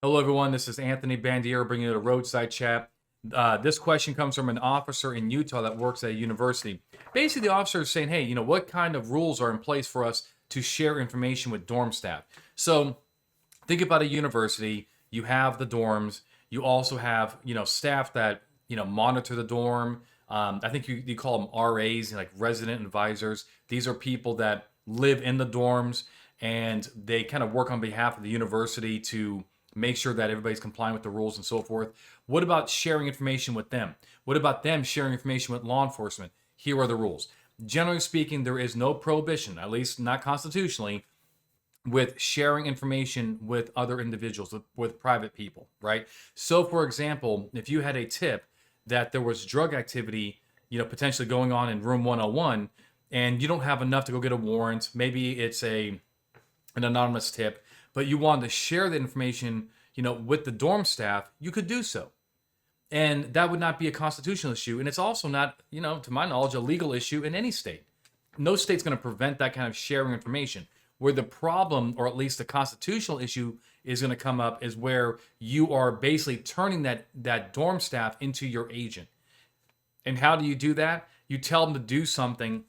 Hello, everyone. This is Anthony Bandier bringing you the Roadside Chat. This question comes from an officer in Utah that works at a university. Basically, the officer is saying, hey, what kind of rules are in place for us to share information with dorm staff? So think about a university. You have the dorms. You also have, staff that, monitor the dorm. I think you call them RAs, like resident advisors. These are people that live in the dorms and they kind of work on behalf of the university to make sure that everybody's complying with the rules and so forth. What about sharing information with them? What about them sharing information with law enforcement? Here are the rules. Generally speaking, there is no prohibition, at least not constitutionally, with sharing information with other individuals, with private people, right? So, for example, if you had a tip that there was drug activity, potentially going on in room 101, and you don't have enough to go get a warrant, maybe it's an anonymous tip, but you wanted to share the information, with the dorm staff, you could do so. And that would not be a constitutional issue. And it's also not, to my knowledge, a legal issue in any state. No state's going to prevent that kind of sharing information. Where the problem, or at least the constitutional issue, is going to come up is where you are basically turning that dorm staff into your agent. And how do you do that? You tell them to do something,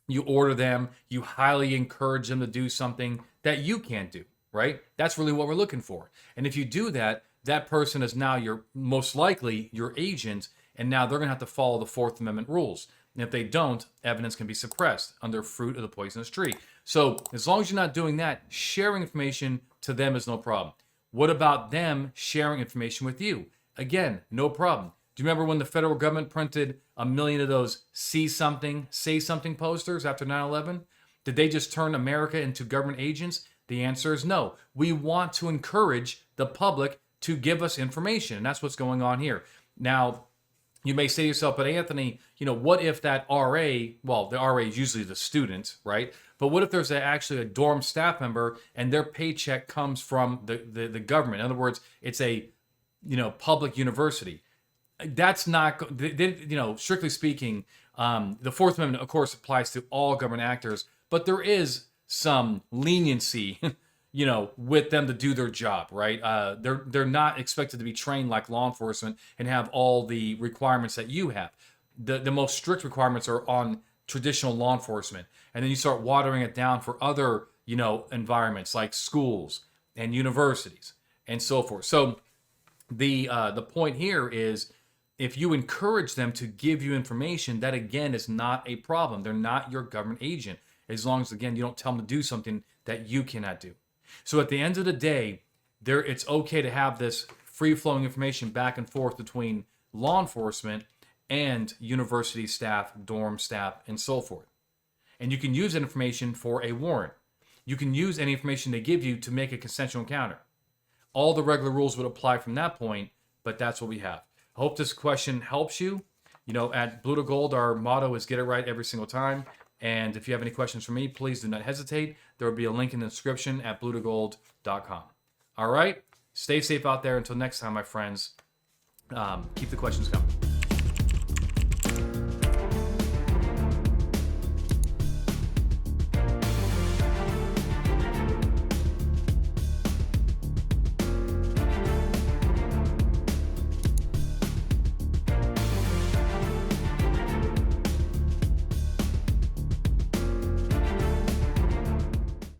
you order them, you highly encourage them to do something that you can't do, right? That's really what we're looking for. And if you do that, that person is now most likely your agent, and now they're going to have to follow the Fourth Amendment rules. And if they don't, evidence can be suppressed under fruit of the poisonous tree. So as long as you're not doing that, sharing information to them is no problem. What about them sharing information with you? Again, no problem. Do you remember when the federal government printed 1 million of those see something, say something posters after 9/11? Did they just turn America into government agents? The answer is no. We want to encourage the public to give us information, and that's what's going on here. Now, you may say to yourself, but Anthony, what if that RA, well, the RA is usually the student, right? But what if there's actually a dorm staff member and their paycheck comes from the government? In other words, it's a, public university. That's not, strictly speaking, the Fourth Amendment, of course, applies to all government actors, but there is some leniency, with them to do their job, right? They're not expected to be trained like law enforcement and have all the requirements that you have. The most strict requirements are on traditional law enforcement, and then you start watering it down for other, environments like schools and universities and so forth. So the point here is, if you encourage them to give you information, that again is not a problem. They're not your government agent, as long as, again, you don't tell them to do something that you cannot do. So at the end of the day, it's okay to have this free-flowing information back and forth between law enforcement and university staff, dorm staff, and so forth. And you can use that information for a warrant. You can use any information they give you to make a consensual encounter. All the regular rules would apply from that point, but that's what we have. I hope this question helps you. At Blue to Gold, our motto is get it right every single time. And if you have any questions for me, please do not hesitate. There will be a link in the description at bluetogold.com. All right? Stay safe out there. Until next time, my friends, keep the questions coming.